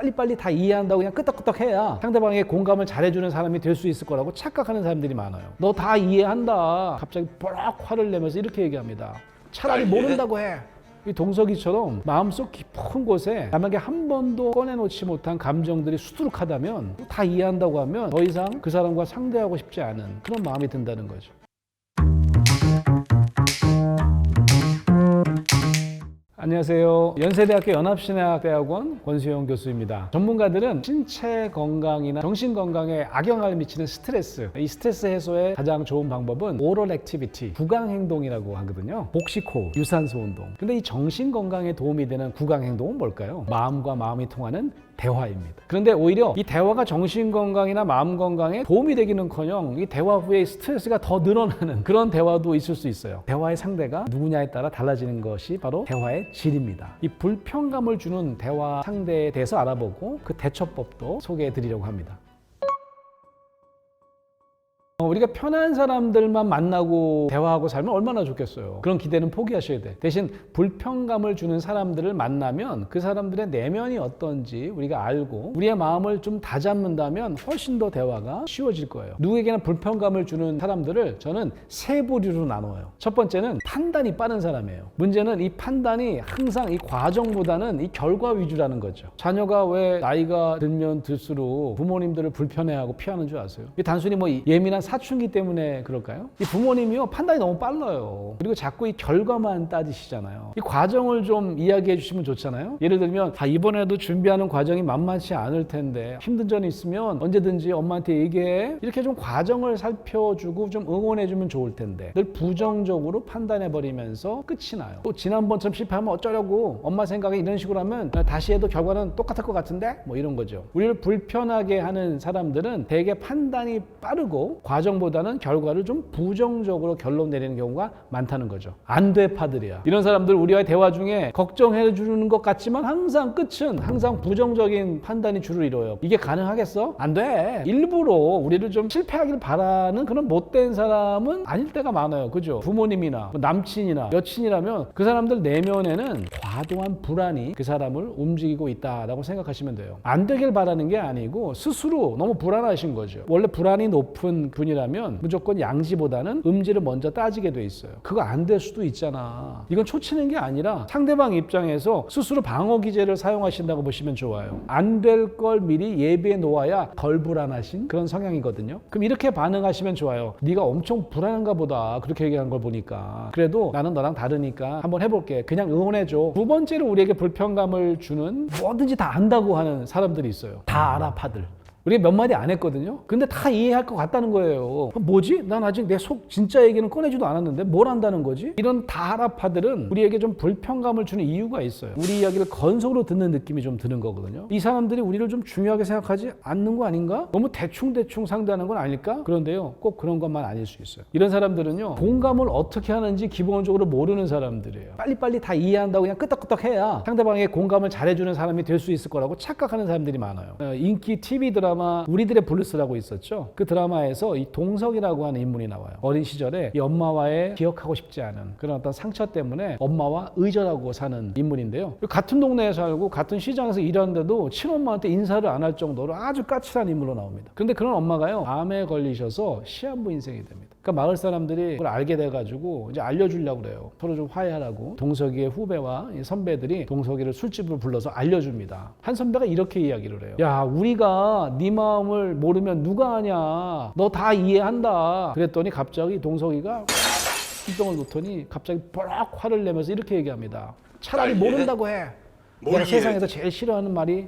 빨리빨리 다 이해한다고 그냥 끄떡끄떡 해야 상대방에게 공감을 잘해주는 사람이 될 수 있을 거라고 착각하는 사람들이 많아요. 너 다 이해한다. 갑자기 뽀락 화를 내면서 이렇게 얘기합니다. 차라리 모른다고 해. 이 동석이처럼 마음속 깊은 곳에 남에게 한 번도 꺼내놓지 못한 감정들이 수두룩하다면 다 이해한다고 하면 더 이상 그 사람과 상대하고 싶지 않은 그런 마음이 든다는 거죠. 안녕하세요. 연세대학교 연합신의학대학원 권수영 교수입니다. 전문가들은 신체 건강이나 정신 건강에 악영향을 미치는 스트레스, 이 스트레스 해소의 가장 좋은 방법은 오럴 액티비티, 구강 행동이라고 하거든요. 복식 호흡, 유산소 운동. 근데 이 정신 건강에 도움이 되는 구강 행동은 뭘까요? 마음과 마음이 통하는 대화입니다. 그런데 오히려 이 대화가 정신 건강이나 마음 건강에 도움이 되기는커녕 이 대화 후에 스트레스가 더 늘어나는 그런 대화도 있을 수 있어요. 대화의 상대가 누구냐에 따라 달라지는 것이 바로 대화의 질입니다. 이 불편감을 주는 대화 상대에 대해서 알아보고 그 대처법도 소개해 드리려고 합니다. 우리가 편한 사람들만 만나고 대화하고 살면 얼마나 좋겠어요. 그런 기대는 포기하셔야 돼. 대신 불편감을 주는 사람들을 만나면 그 사람들의 내면이 어떤지 우리가 알고 우리의 마음을 좀 다잡는다면 훨씬 더 대화가 쉬워질 거예요. 누구에게나 불편감을 주는 사람들을 저는 세 부류로 나눠요. 첫 번째는 판단이 빠른 사람이에요. 문제는 이 판단이 항상 이 과정보다는 이 결과 위주라는 거죠. 자녀가 왜 나이가 들면 들수록 부모님들을 불편해하고 피하는 줄 아세요? 단순히 뭐 예민한 사춘기 때문에 그럴까요? 이 부모님이요 판단이 너무 빨라요. 그리고 자꾸 이 결과만 따지시잖아요. 이 과정을 좀 이야기해 주시면 좋잖아요. 예를 들면 이번에도 준비하는 과정이 만만치 않을 텐데 힘든 점이 있으면 언제든지 엄마한테 얘기해. 이렇게 좀 과정을 살펴주고 좀 응원해 주면 좋을 텐데 늘 부정적으로 판단해 버리면서 끝이 나요. 또 지난번처럼 실패하면 어쩌려고 엄마 생각에 이런 식으로 하면 다시 해도 결과는 똑같을 것 같은데 뭐 이런 거죠. 우리를 불편하게 하는 사람들은 되게 판단이 빠르고 과정보다는 결과를 좀 부정적으로 결론 내리는 경우가 많다는 거죠. 안 돼 파들이야. 이런 사람들 우리와의 대화 중에 걱정해 주는 것 같지만 항상 끝은 항상 부정적인 판단이 주를 이뤄요. 이게 가능하겠어? 안 돼. 일부러 우리를 좀 실패하길 바라는 그런 못된 사람은 아닐 때가 많아요. 그죠? 부모님이나 남친이나 여친이라면 그 사람들 내면에는 과도한 불안이 그 사람을 움직이고 있다라고 생각하시면 돼요. 안 되길 바라는 게 아니고 스스로 너무 불안하신 거죠. 원래 불안이 높은 분이라면 무조건 양지보다는 음지를 먼저 따지게 돼 있어요. 그거 안 될 수도 있잖아. 이건 초치는 게 아니라 상대방 입장에서 스스로 방어 기제를 사용하신다고 보시면 좋아요. 안 될 걸 미리 예비해 놓아야 덜 불안하신 그런 성향이거든요. 그럼 이렇게 반응하시면 좋아요. 네가 엄청 불안한가 보다 그렇게 얘기한 걸 보니까. 그래도 나는 너랑 다르니까 한번 해볼게. 그냥 응원해줘. 두 번째로 우리에게 불편감을 주는 뭐든지 다 안다고 하는 사람들이 있어요. 다 알아 파들. 우리가 몇 마디 안 했거든요. 근데 다 이해할 것 같다는 거예요. 뭐지? 난 아직 내 속 진짜 얘기는 꺼내지도 않았는데 뭘 한다는 거지? 이런 다라파들은 우리에게 좀 불편감을 주는 이유가 있어요. 우리 이야기를 건성으로 듣는 느낌이 좀 드는 거거든요. 이 사람들이 우리를 좀 중요하게 생각하지 않는 거 아닌가? 너무 대충대충 상대하는 건 아닐까? 그런데요, 꼭 그런 것만 아닐 수 있어요. 이런 사람들은요, 공감을 어떻게 하는지 기본적으로 모르는 사람들이에요. 빨리빨리 다 이해한다고 그냥 끄떡끄떡 해야 상대방에게 공감을 잘해주는 사람이 될 수 있을 거라고 착각하는 사람들이 많아요. 인기 TV 드라마 우리들의 블루스라고 있었죠. 그 드라마에서 이 동석이라고 하는 인물이 나와요. 어린 시절에 이 엄마와의 기억하고 싶지 않은 그런 어떤 상처 때문에 엄마와 의절하고 사는 인물인데요. 같은 동네에 살고 같은 시장에서 일하는데도 친엄마한테 인사를 안 할 정도로 아주 까칠한 인물로 나옵니다. 그런데 그런 엄마가요, 암에 걸리셔서 시한부 인생이 됩니다. 그러니까 마을 사람들이 그걸 알게 돼가지고 이제 알려주려고 그래요. 서로 좀 화해하라고. 동석이의 후배와 선배들이 동석이를 술집으로 불러서 알려줍니다. 한 선배가 이렇게 이야기를 해요. 야, 우리가 네 마음을 모르면 누가 아냐. 너 다 이해한다. 그랬더니 갑자기 동석이가 뚜껑을 놓더니 갑자기 뽀락 화를 내면서 이렇게 얘기합니다. 차라리 모른다고 해. 내가 세상에서 제일 싫어하는 말이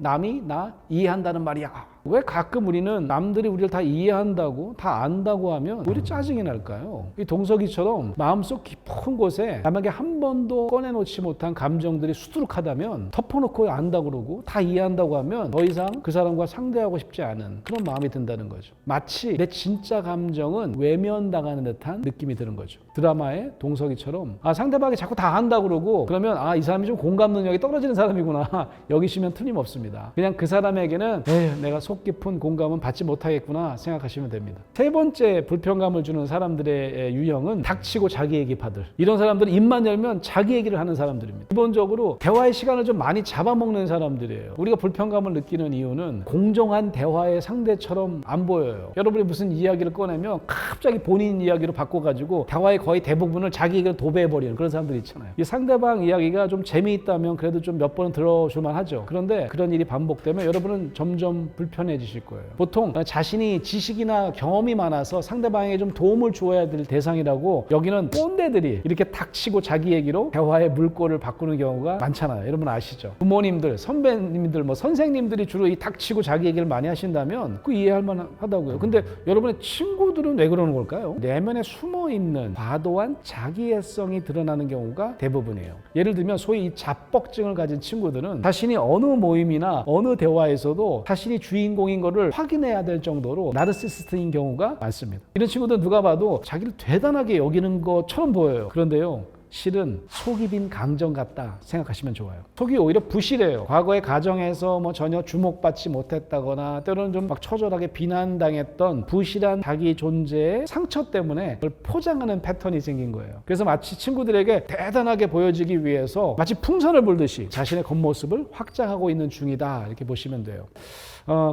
남이 나 이해한다는 말이야. 왜 가끔 우리는 남들이 우리를 다 이해한다고 다 안다고 하면 우리 짜증이 날까요? 이 동석이처럼 마음속 깊은 곳에 남에게 한 번도 꺼내놓지 못한 감정들이 수두룩하다면 덮어놓고 안다고 그러고 다 이해한다고 하면 더 이상 그 사람과 상대하고 싶지 않은 그런 마음이 든다는 거죠. 마치 내 진짜 감정은 외면당하는 듯한 느낌이 드는 거죠. 드라마의 동석이처럼 상대방이 자꾸 다 안다고 그러고 그러면 이 사람이 좀 공감 능력이 떨어지는 사람이구나 여기시면 틀림없습니다. 그냥 그 사람에게는 내가 속 속 깊은 공감은 받지 못하겠구나 생각하시면 됩니다. 세 번째 불편감을 주는 사람들의 유형은 닥치고 자기 얘기파들. 이런 사람들은 입만 열면 자기 얘기를 하는 사람들입니다. 기본적으로 대화의 시간을 좀 많이 잡아먹는 사람들이에요. 우리가 불편감을 느끼는 이유는 공정한 대화의 상대처럼 안 보여요. 여러분이 무슨 이야기를 꺼내면 갑자기 본인 이야기로 바꿔가지고 대화의 거의 대부분을 자기 얘기를 도배해버리는 그런 사람들이 있잖아요. 이 상대방 이야기가 좀 재미있다면 그래도 좀 몇 번은 들어줄만 하죠. 그런데 그런 일이 반복되면 여러분은 점점 불편해지실 거예요. 보통 자신이 지식이나 경험이 많아서 상대방에게 좀 도움을 주어야 될 대상이라고 여기는 꼰대들이 이렇게 닥치고 자기 얘기로 대화의 물꼬를 바꾸는 경우가 많잖아요. 여러분 아시죠? 부모님들, 선배님들, 선생님들이 주로 이 닥치고 자기 얘기를 많이 하신다면 그 이해할 만하다고요. 근데 여러분의 친구들은 왜 그러는 걸까요? 내면에 숨어있는 과도한 자기애성이 드러나는 경우가 대부분이에요. 예를 들면 소위 이 자뻑증을 가진 친구들은 자신이 어느 모임이나 어느 대화에서도 자신이 주인공인 거를 확인해야 될 정도로 나르시시스트인 경우가 많습니다. 이런 친구들은 누가 봐도 자기를 대단하게 여기는 것처럼 보여요. 그런데요, 실은 속이 빈 강정 같다 생각하시면 좋아요. 속이 오히려 부실해요. 과거의 가정에서 전혀 주목받지 못했다거나 때로는 좀 막 처절하게 비난당했던 부실한 자기 존재의 상처 때문에 그걸 포장하는 패턴이 생긴 거예요. 그래서 마치 친구들에게 대단하게 보여지기 위해서 마치 풍선을 불듯이 자신의 겉모습을 확장하고 있는 중이다 이렇게 보시면 돼요.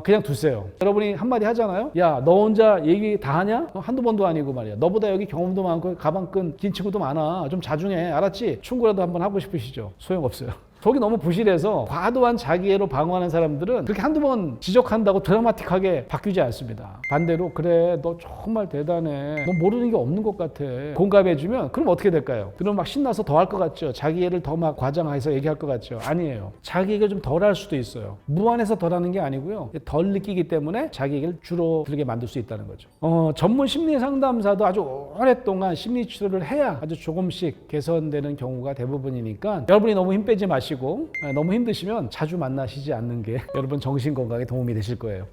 그냥 두세요. 여러분이 한마디 하잖아요. 야, 너 혼자 얘기 다 하냐? 한두 번도 아니고 말이야. 너보다 여기 경험도 많고 가방끈 긴 친구도 많아. 좀 자중해. 알았지? 충고라도 한번 하고 싶으시죠? 소용없어요. 속이 너무 부실해서 과도한 자기애로 방어하는 사람들은 그렇게 한두 번 지적한다고 드라마틱하게 바뀌지 않습니다. 반대로 그래 너 정말 대단해. 너 모르는 게 없는 것 같아. 공감해주면 그럼 어떻게 될까요? 그럼 막 신나서 더 할 것 같죠? 자기애를 더 막 과장해서 얘기할 것 같죠? 아니에요. 자기애가 좀 덜 할 수도 있어요. 무한해서 덜 하는 게 아니고요. 덜 느끼기 때문에 자기애를 줄어들게 만들 수 있다는 거죠. 전문 심리 상담사도 아주 오랫동안 심리 치료를 해야 아주 조금씩 개선되는 경우가 대부분이니까 여러분이 너무 힘 빼지 마시고 너무 힘드시면 자주 만나시지 않는 게 여러분 정신 건강에 도움이 되실 거예요.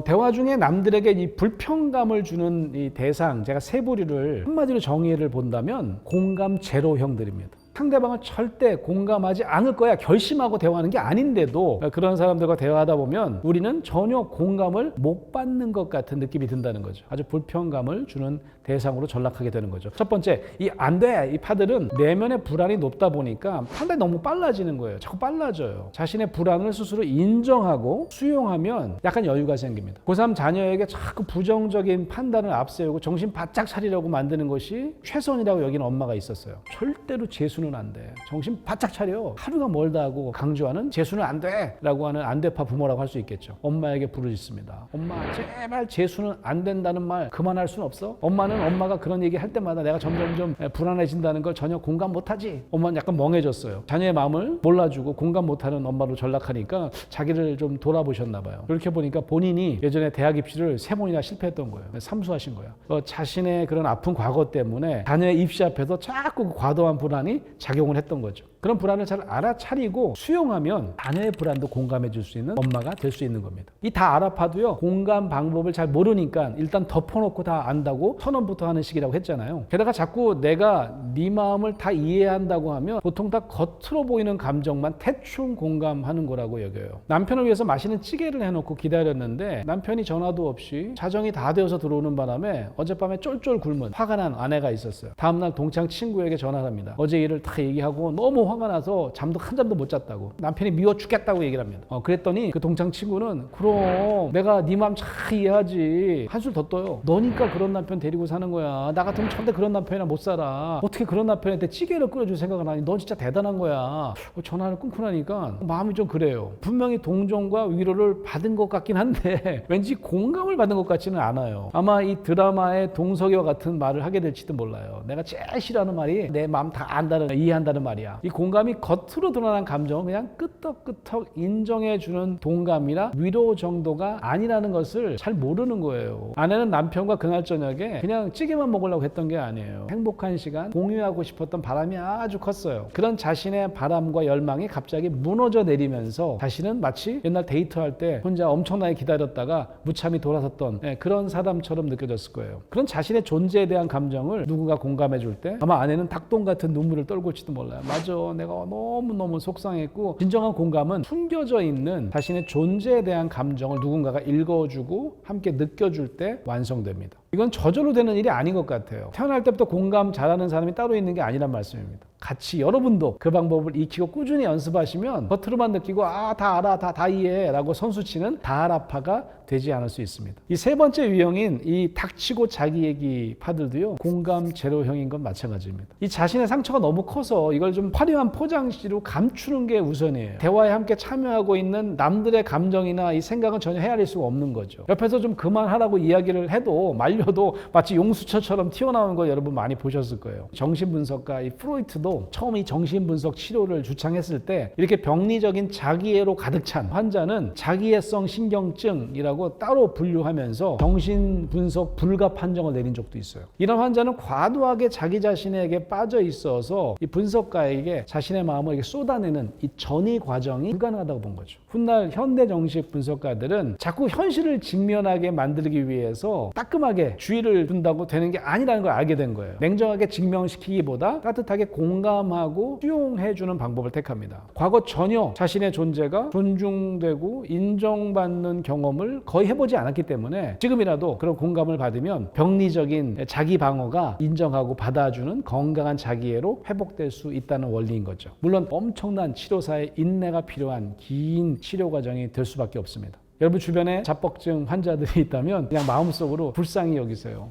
대화 중에 남들에게 이 불편감을 주는 이 대상, 제가 세 부류를 한마디로 정의를 본다면 공감 제로형들입니다. 상대방을 절대 공감하지 않을 거야 결심하고 대화하는 게 아닌데도 그런 사람들과 대화하다 보면 우리는 전혀 공감을 못 받는 것 같은 느낌이 든다는 거죠. 아주 불편감을 주는 대상으로 전락하게 되는 거죠. 첫 번째, 이 안 돼! 이 파들은 내면의 불안이 높다 보니까 판단이 너무 빨라지는 거예요. 자꾸 빨라져요. 자신의 불안을 스스로 인정하고 수용하면 약간 여유가 생깁니다. 고3 자녀에게 자꾸 부정적인 판단을 앞세우고 정신 바짝 차리려고 만드는 것이 최선이라고 여기는 엄마가 있었어요. 절대로 재수는 안 돼. 정신 바짝 차려. 하루가 멀다 하고 강조하는 재수는 안 돼! 라고 하는 안돼파 부모라고 할 수 있겠죠. 엄마에게 부르짖습니다. 엄마 제발 재수는 안 된다는 말 그만할 수는 없어? 엄마가 그런 얘기 할 때마다 내가 점점 불안해진다는 걸 전혀 공감 못하지. 엄마는 약간 멍해졌어요. 자녀의 마음을 몰라주고 공감 못하는 엄마로 전락하니까 자기를 좀 돌아보셨나 봐요. 그렇게 보니까 본인이 예전에 대학 입시를 3번이나 실패했던 거예요. 삼수하신 거예요. 자신의 그런 아픈 과거 때문에 자녀의 입시 앞에서 자꾸 과도한 불안이 작용을 했던 거죠. 그런 불안을 잘 알아차리고 수용하면 자녀의 불안도 공감해 줄 수 있는 엄마가 될 수 있는 겁니다. 이 다 알아봐도요, 공감 방법을 잘 모르니까 일단 덮어놓고 다 안다고 선언부터 하는 식이라고 했잖아요. 게다가 자꾸 내가 네 마음을 다 이해한다고 하면 보통 다 겉으로 보이는 감정만 대충 공감하는 거라고 여겨요. 남편을 위해서 맛있는 찌개를 해놓고 기다렸는데 남편이 전화도 없이 자정이 다 되어서 들어오는 바람에 어젯밤에 쫄쫄 굶은 화가 난 아내가 있었어요. 다음날 동창 친구에게 전화를 합니다. 어제 일을 다 얘기하고 너무 화가 나서 한 잠도 못 잤다고. 남편이 미워 죽겠다고 얘기를 합니다. 그랬더니 그 동창 친구는 그럼 내가 네 마음 잘 이해하지. 한술 더 떠요. 너니까 그런 남편 데리고 사는 거야. 나 같으면 절대 그런 남편이나 못 살아. 어떻게 그런 남편한테 찌개를 끓여줄 생각을 하니. 넌 진짜 대단한 거야. 전화를 끊고 나니까 마음이 좀 그래요. 분명히 동정과 위로를 받은 것 같긴 한데 왠지 공감을 받은 것 같지는 않아요. 아마 이 드라마의 동석이와 같은 말을 하게 될지도 몰라요. 내가 제일 싫어하는 말이 내 마음 다 안다는, 이해한다는 말이야. 이 공감이 겉으로 드러난 감정을 그냥 끄떡끄떡 인정해주는 동감이나 위로 정도가 아니라는 것을 잘 모르는 거예요. 아내는 남편과 그날 저녁에 그냥 찌개만 먹으려고 했던 게 아니에요. 행복한 시간 공유하고 싶었던 바람이 아주 컸어요. 그런 자신의 바람과 열망이 갑자기 무너져 내리면서 자신은 마치 옛날 데이트할 때 혼자 엄청나게 기다렸다가 무참히 돌아섰던 그런 사람처럼 느껴졌을 거예요. 그런 자신의 존재에 대한 감정을 누군가 공감해 줄 때 아마 아내는 닭똥 같은 눈물을 떨고 볼지도 몰라요. 맞아, 내가 너무너무 속상했고. 진정한 공감은 숨겨져 있는 자신의 존재에 대한 감정을 누군가가 읽어주고 함께 느껴줄 때 완성됩니다. 이건 저절로 되는 일이 아닌 것 같아요. 태어날 때부터 공감 잘하는 사람이 따로 있는 게 아니란 말씀입니다. 같이 여러분도 그 방법을 익히고 꾸준히 연습하시면 겉으로만 느끼고 다 알아, 다 이해해 라고 선수치는 다알아파가 되지 않을 수 있습니다. 이 세 번째 유형인 이 닥치고 자기 얘기 파들도요, 공감 제로형인 건 마찬가지입니다. 이 자신의 상처가 너무 커서 이걸 좀 화려한 포장지로 감추는 게 우선이에요. 대화에 함께 참여하고 있는 남들의 감정이나 이 생각은 전혀 헤아릴 수가 없는 거죠. 옆에서 좀 그만하라고 이야기를 해도 말려도 마치 용수철처럼 튀어나오는 거 여러분 많이 보셨을 거예요. 정신분석가 이 프로이트도 처음 이 정신분석 치료를 주창했을 때 이렇게 병리적인 자기애로 가득 찬 환자는 자기애성 신경증이라고 따로 분류하면서 정신분석 불가 판정을 내린 적도 있어요. 이런 환자는 과도하게 자기 자신에게 빠져 있어서 이 분석가에게 자신의 마음을 이렇게 쏟아내는 이 전이 과정이 불가능하다고 본 거죠. 훗날 현대 정식 분석가들은 자꾸 현실을 직면하게 만들기 위해서 따끔하게 주의를 둔다고 되는 게 아니라는 걸 알게 된 거예요. 냉정하게 증명시키기보다 따뜻하게 공감하고 수용해주는 방법을 택합니다. 과거 전혀 자신의 존재가 존중되고 인정받는 경험을 거의 해보지 않았기 때문에 지금이라도 그런 공감을 받으면 병리적인 자기 방어가 인정하고 받아주는 건강한 자기애로 회복될 수 있다는 원리인 거죠. 물론 엄청난 치료사의 인내가 필요한 긴 치료 과정이 될 수밖에 없습니다. 여러분 주변에 자뻑증 환자들이 있다면 그냥 마음속으로 불쌍히 여기세요.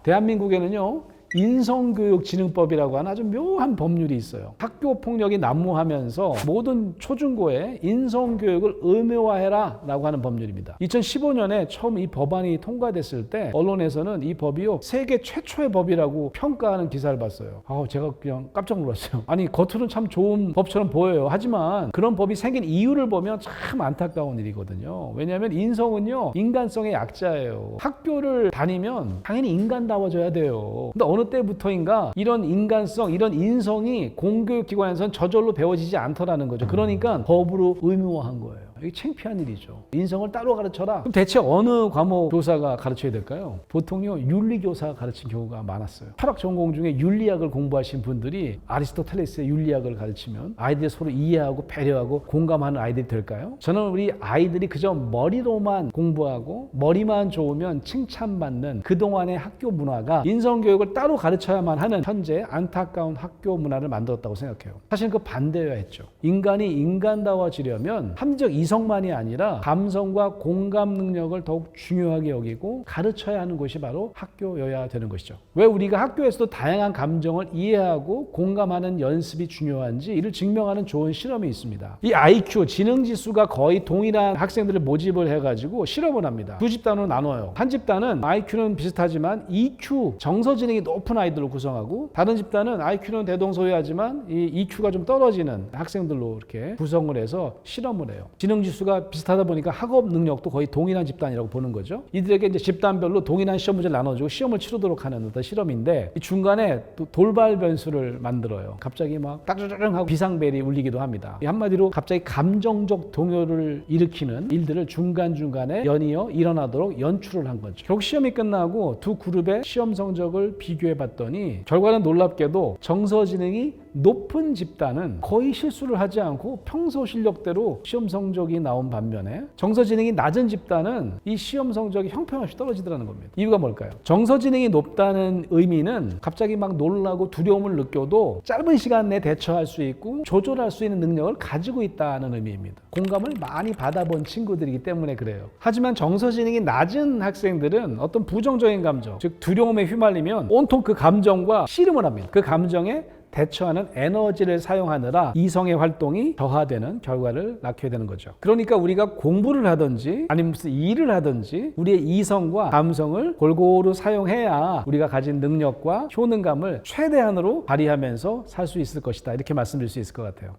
대한민국에는요, 인성교육진흥법이라고 하는 아주 묘한 법률이 있어요. 학교 폭력이 난무하면서 모든 초중고에 인성교육을 의무화해라 라고 하는 법률입니다. 2015년에 처음 이 법안이 통과됐을 때 언론에서는 이 법이요, 세계 최초의 법이라고 평가하는 기사를 봤어요. 제가 그냥 깜짝 놀랐어요. 아니, 겉으로는 참 좋은 법처럼 보여요. 하지만 그런 법이 생긴 이유를 보면 참 안타까운 일이거든요. 왜냐하면 인성은요, 인간성의 약자예요. 학교를 다니면 당연히 인간다워져야 돼요. 근데 어느 때부터인가 이런 인간성, 이런 인성이 공교육기관에서는 저절로 배워지지 않더라는 거죠. 그러니까 법으로 의무화한 거예요. 이게 창피한 일이죠. 인성을 따로 가르쳐라. 그럼 대체 어느 과목 교사가 가르쳐야 될까요? 보통요, 윤리교사가 가르친 경우가 많았어요. 철학 전공 중에 윤리학을 공부하신 분들이 아리스토텔레스의 윤리학을 가르치면 아이들이 서로 이해하고 배려하고 공감하는 아이들이 될까요? 저는 우리 아이들이 그저 머리로만 공부하고 머리만 좋으면 칭찬받는 그동안의 학교 문화가 인성교육을 따로 가르쳐야만 하는 현재 안타까운 학교 문화를 만들었다고 생각해요. 사실 그 반대여야 했죠. 인간이 인간다워지려면 함적 이성만이 아니라 감성과 공감 능력을 더욱 중요하게 여기고 가르쳐야 하는 곳이 바로 학교여야 되는 것이죠. 왜 우리가 학교에서도 다양한 감정을 이해하고 공감하는 연습이 중요한지 이를 증명하는 좋은 실험이 있습니다. 이 IQ, 지능지수가 거의 동일한 학생들을 모집을 해가지고 실험을 합니다. 두 집단으로 나눠요. 한 집단은 IQ는 비슷하지만 EQ, 정서지능이 높은 아이들로 구성하고, 다른 집단은 IQ는 대동소이하지만 이 EQ가 좀 떨어지는 학생들로 이렇게 구성을 해서 실험을 해요. 지능지수가 비슷하다 보니까 학업 능력도 거의 동일한 집단이라고 보는 거죠. 이들에게 이제 집단별로 동일한 시험 문제를 나눠주고 시험을 치르도록 하는 어떤 실험인데, 이 중간에 또 돌발 변수를 만들어요. 갑자기 막 따르릉 하고 비상벨이 울리기도 합니다. 한마디로 갑자기 감정적 동요를 일으키는 일들을 중간중간에 연이어 일어나도록 연출을 한 거죠. 결국 시험이 끝나고 두 그룹의 시험 성적을 비교해 봤더니 결과는 놀랍게도 정서지능이 높은 집단은 거의 실수를 하지 않고 평소 실력대로 시험 성적이 나온 반면에 정서지능이 낮은 집단은 이 시험 성적이 형편없이 떨어지더라는 겁니다. 이유가 뭘까요? 정서지능이 높다는 의미는 갑자기 막 놀라고 두려움을 느껴도 짧은 시간 내에 대처할 수 있고 조절할 수 있는 능력을 가지고 있다는 의미입니다. 공감을 많이 받아본 친구들이기 때문에 그래요. 하지만 정서지능이 낮은 학생들은 어떤 부정적인 감정, 즉 두려움에 휘말리면 온통 그 감정과 씨름을 합니다. 그 감정에 대처하는 에너지를 사용하느라 이성의 활동이 저하되는 결과를 낳게 되는 거죠. 그러니까 우리가 공부를 하든지 아니면 무슨 일을 하든지 우리의 이성과 감성을 골고루 사용해야 우리가 가진 능력과 효능감을 최대한으로 발휘하면서 살 수 있을 것이다. 이렇게 말씀드릴 수 있을 것 같아요.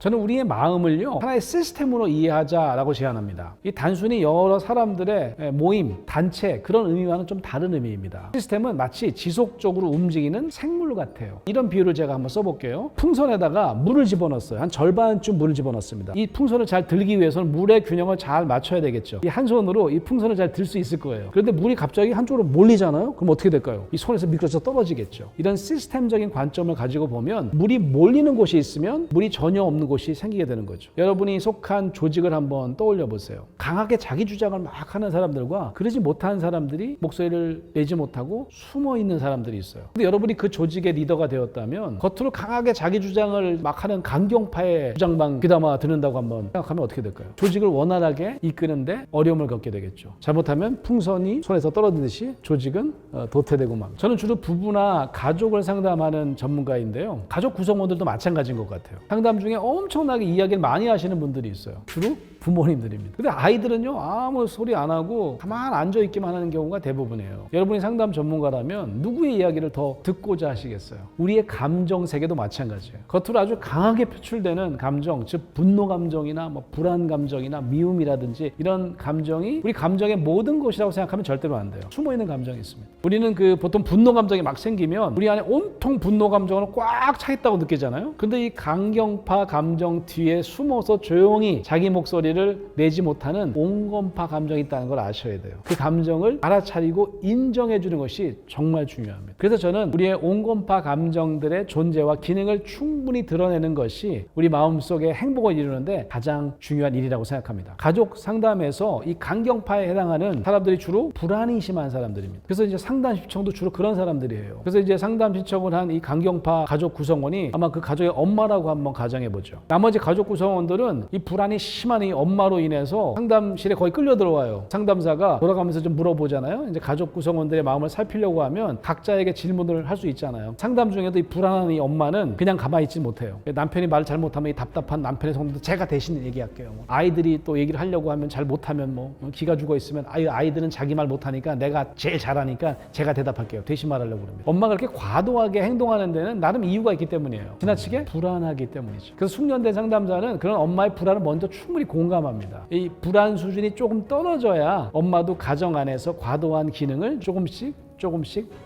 저는 우리의 마음을요 하나의 시스템으로 이해하자라고 제안합니다. 이 단순히 여러 사람들의 모임, 단체 그런 의미와는 좀 다른 의미입니다. 시스템은 마치 지속적으로 움직이는 생물 같아요. 이런 비유를 제가 한번 써볼게요. 풍선에다가 물을 집어넣었어요. 한 절반쯤 물을 집어넣습니다. 이 풍선을 잘 들기 위해서는 물의 균형을 잘 맞춰야 되겠죠. 이 한 손으로 이 풍선을 잘 들 수 있을 거예요. 그런데 물이 갑자기 한쪽으로 몰리잖아요. 그럼 어떻게 될까요? 이 손에서 미끄러져 떨어지겠죠. 이런 시스템적인 관점을 가지고 보면 물이 몰리는 곳이 있으면 물이 전혀 없는 곳이 생기게 되는 거죠. 여러분이 속한 조직을 한번 떠올려 보세요. 강하게 자기 주장을 막 하는 사람들과 그러지 못한 사람들이 목소리를 내지 못하고 숨어 있는 사람들이 있어요. 근데 여러분이 그 조직의 리더가 되었다면 겉으로 강하게 자기 주장을 막 하는 강경파의 주장만 귀담아 듣는다고 한번 생각하면 어떻게 될까요? 조직을 원활하게 이끄는데 어려움을 겪게 되겠죠. 잘못하면 풍선이 손에서 떨어지듯이 조직은 도태되고 막. 저는 주로 부부나 가족을 상담하는 전문가인데요. 가족 구성원들도 마찬가지인 것 같아요. 상담 중에 엄청나게 이야기를 많이 하시는 분들이 있어요. 주로 부모님들입니다. 근데 아이들은요 아무 소리 안 하고 가만 앉아 있기만 하는 경우가 대부분이에요. 여러분이 상담 전문가라면 누구의 이야기를 더 듣고자 하시겠어요? 우리의 감정 세계도 마찬가지예요. 겉으로 아주 강하게 표출되는 감정, 즉 분노 감정이나 뭐 불안 감정이나 미움이라든지 이런 감정이 우리 감정의 모든 것이라고 생각하면 절대로 안 돼요. 숨어 있는 감정이 있습니다. 우리는 보통 분노 감정이 막 생기면 우리 안에 온통 분노 감정으로 꽉 차 있다고 느끼잖아요. 근데 이 강경파 감정 뒤에 숨어서 조용히 자기 목소리를 내지 못하는 온건파 감정이 있다는 걸 아셔야 돼요. 그 감정을 알아차리고 인정해 주는 것이 정말 중요합니다. 그래서 저는 우리의 온건파 감정들의 존재와 기능을 충분히 드러내는 것이 우리 마음속에 행복을 이루는데 가장 중요한 일이라고 생각합니다. 가족 상담에서 이 강경파에 해당하는 사람들이 주로 불안이 심한 사람들입니다. 그래서 이제 상담 신청도 주로 그런 사람들이에요. 그래서 이제 상담 신청을 한 이 강경파 가족 구성원이 아마 그 가족의 엄마라고 한번 가정해 보죠. 나머지 가족 구성원들은 이 불안이 심한 이 엄마로 인해서 상담실에 거의 끌려 들어와요. 상담사가 돌아가면서 좀 물어보잖아요. 이제 가족 구성원들의 마음을 살피려고 하면 각자에게 질문을 할 수 있잖아요. 상담 중에도 이 불안한 이 엄마는 그냥 가만히 있지 못해요. 남편이 말을 잘못하면 이 답답한 남편의 성도 제가 대신 얘기할게요. 아이들이 또 얘기를 하려고 하면 잘 못하면 뭐 기가 죽어 있으면 아이들은 자기 말 못하니까 내가 제일 잘하니까 제가 대답할게요. 대신 말하려고 그럽니다. 엄마가 그렇게 과도하게 행동하는 데는 나름 이유가 있기 때문이에요. 지나치게 불안하기 때문이죠. 그래서 숙련된 상담사는 그런 엄마의 불안을 먼저 충분히 공감합니다. 이 불안 수준이 조금 떨어져야 엄마도 가정 안에서 과도한 기능을 조금씩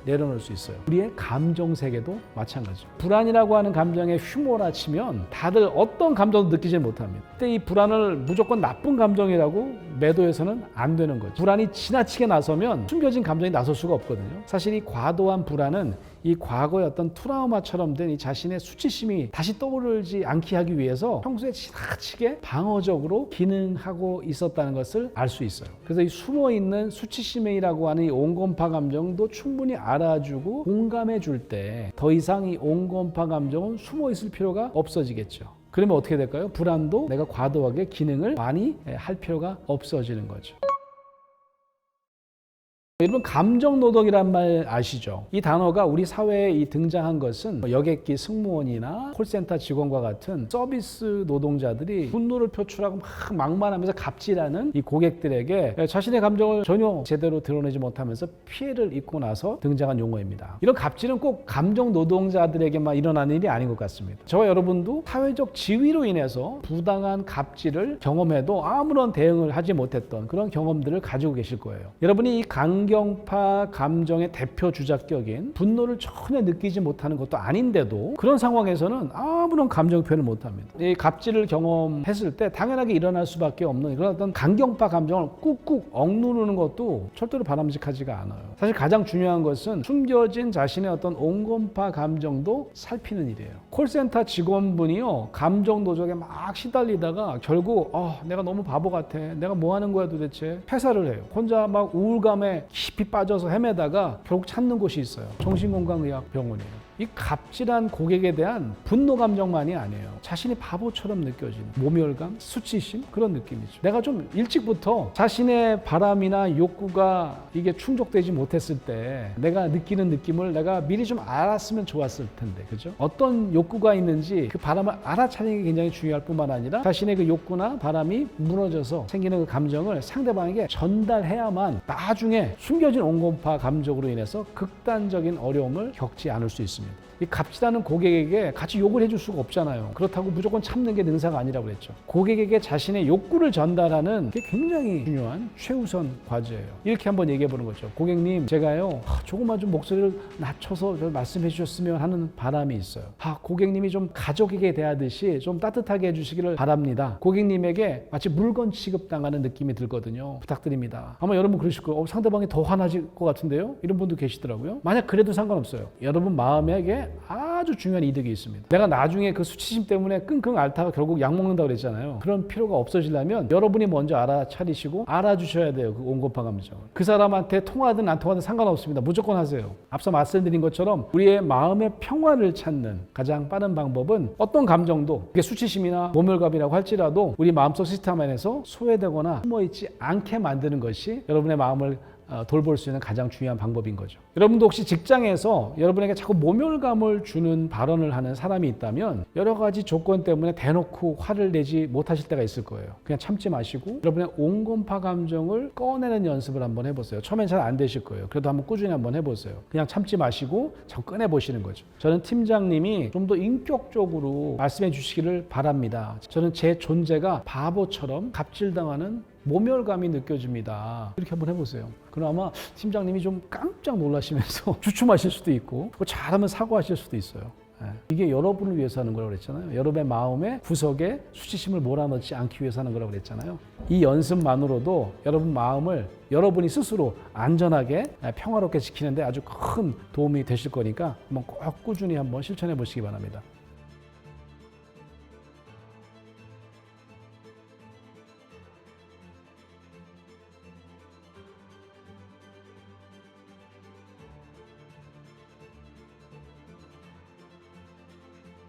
내려놓을 수 있어요. 우리의 감정 세계도 마찬가지죠. 불안이라고 하는 감정에 휘몰아치면 다들 어떤 감정도 느끼지 못합니다. 그때 이 불안을 무조건 나쁜 감정이라고 매도해서는 안 되는 거죠. 불안이 지나치게 나서면 숨겨진 감정이 나설 수가 없거든요. 사실 이 과도한 불안은 이 과거의 어떤 트라우마처럼 된 이 자신의 수치심이 다시 떠오르지 않게 하기 위해서 평소에 지나치게 방어적으로 기능하고 있었다는 것을 알 수 있어요. 그래서 이 숨어있는 수치심이라고 하는 이 온건파 감정도 충분히 알아주고 공감해 줄 때 더 이상 이 온건파 감정은 숨어 있을 필요가 없어지겠죠. 그러면 어떻게 될까요? 불안도 내가 과도하게 기능을 많이 할 필요가 없어지는 거죠. 여러분 감정 노동이란 말 아시죠? 이 단어가 우리 사회에 등장한 것은 여객기 승무원이나 콜센터 직원과 같은 서비스 노동자들이 분노를 표출하고 막 막말하면서 갑질하는 이 고객들에게 자신의 감정을 전혀 제대로 드러내지 못하면서 피해를 입고 나서 등장한 용어입니다. 이런 갑질은 꼭 감정 노동자들에게만 일어나는 일이 아닌 것 같습니다. 저와 여러분도 사회적 지위로 인해서 부당한 갑질을 경험해도 아무런 대응을 하지 못했던 그런 경험들을 가지고 계실 거예요. 여러분이 이 강경파 감정의 대표 주작격인 분노를 전혀 느끼지 못하는 것도 아닌데도 그런 상황에서는 아무런 감정 표현을 못합니다. 이 갑질을 경험했을 때 당연하게 일어날 수밖에 없는 그런 어떤 강경파 감정을 꾹꾹 억누르는 것도 절대로 바람직하지가 않아요. 사실 가장 중요한 것은 숨겨진 자신의 어떤 온건파 감정도 살피는 일이에요. 콜센터 직원분이요 감정 노적에 막 시달리다가 결국 내가 너무 바보 같아, 내가 뭐 하는 거야 도대체, 퇴사를 해요. 혼자 막 우울감에 깊이 빠져서 헤매다가 결국 찾는 곳이 있어요. 정신건강의학병원이에요. 이 갑질한 고객에 대한 분노 감정만이 아니에요. 자신이 바보처럼 느껴지는 모멸감, 수치심 그런 느낌이죠. 내가 좀 일찍부터 자신의 바람이나 욕구가 이게 충족되지 못했을 때 내가 느끼는 느낌을 내가 미리 좀 알았으면 좋았을 텐데, 그죠? 어떤 욕구가 있는지 그 바람을 알아차리는 게 굉장히 중요할 뿐만 아니라 자신의 그 욕구나 바람이 무너져서 생기는 그 감정을 상대방에게 전달해야만 나중에 숨겨진 온건파 감정으로 인해서 극단적인 어려움을 겪지 않을 수 있습니다. 이 갑질하는 고객에게 같이 욕을 해줄 수가 없잖아요. 그렇다고 무조건 참는 게 능사가 아니라고 그랬죠. 고객에게 자신의 욕구를 전달하는 게 굉장히 중요한 최우선 과제예요. 이렇게 한번 얘기해 보는 거죠. 고객님, 제가요 조금만 좀 목소리를 낮춰서 말씀해 주셨으면 하는 바람이 있어요. 고객님이 좀 가족에게 대하듯이 좀 따뜻하게 해주시기를 바랍니다. 고객님에게 마치 물건 취급당하는 느낌이 들거든요. 부탁드립니다. 아마 여러분 그러실 거예요. 상대방이 더 화나질 것 같은데요? 이런 분도 계시더라고요. 만약 그래도 상관없어요. 여러분 마음에게 아주 중요한 이득이 있습니다. 내가 나중에 그 수치심 때문에 끙끙 앓다가 결국 약 먹는다고 그랬잖아요. 그런 필요가 없어지려면 여러분이 먼저 알아차리시고 알아주셔야 돼요. 그 온건파 감정을. 그 사람한테 통하든 안 통하든 상관없습니다. 무조건 하세요. 앞서 말씀드린 것처럼 우리의 마음의 평화를 찾는 가장 빠른 방법은 어떤 감정도 그게 수치심이나 모멸감이라고 할지라도 우리 마음속 시스템 안에서 소외되거나 숨어있지 않게 만드는 것이 여러분의 마음을 돌볼 수 있는 가장 중요한 방법인 거죠. 여러분도 혹시 직장에서 여러분에게 자꾸 모멸감을 주는 발언을 하는 사람이 있다면 여러 가지 조건 때문에 대놓고 화를 내지 못하실 때가 있을 거예요. 그냥 참지 마시고 여러분의 온건파 감정을 꺼내는 연습을 한번 해보세요. 처음엔 잘 안 되실 거예요. 그래도 한번 꾸준히 한번 해보세요. 그냥 참지 마시고 자 꺼내보시는 거죠. 저는 팀장님이 좀 더 인격적으로 말씀해 주시기를 바랍니다. 저는 제 존재가 바보처럼 갑질당하는 모멸감이 느껴집니다. 이렇게 한번 해보세요. 그럼 아마 팀장님이 좀 깜짝 놀라시면서 주춤하실 수도 있고 잘하면 사과하실 수도 있어요. 이게 여러분을 위해서 하는 거라고 그랬잖아요. 여러분의 마음의 구석에 수치심을 몰아넣지 않기 위해서 하는 거라고 그랬잖아요. 이 연습만으로도 여러분 마음을 여러분이 스스로 안전하게 평화롭게 지키는데 아주 큰 도움이 되실 거니까 한번 꼭 꾸준히 한번 실천해 보시기 바랍니다.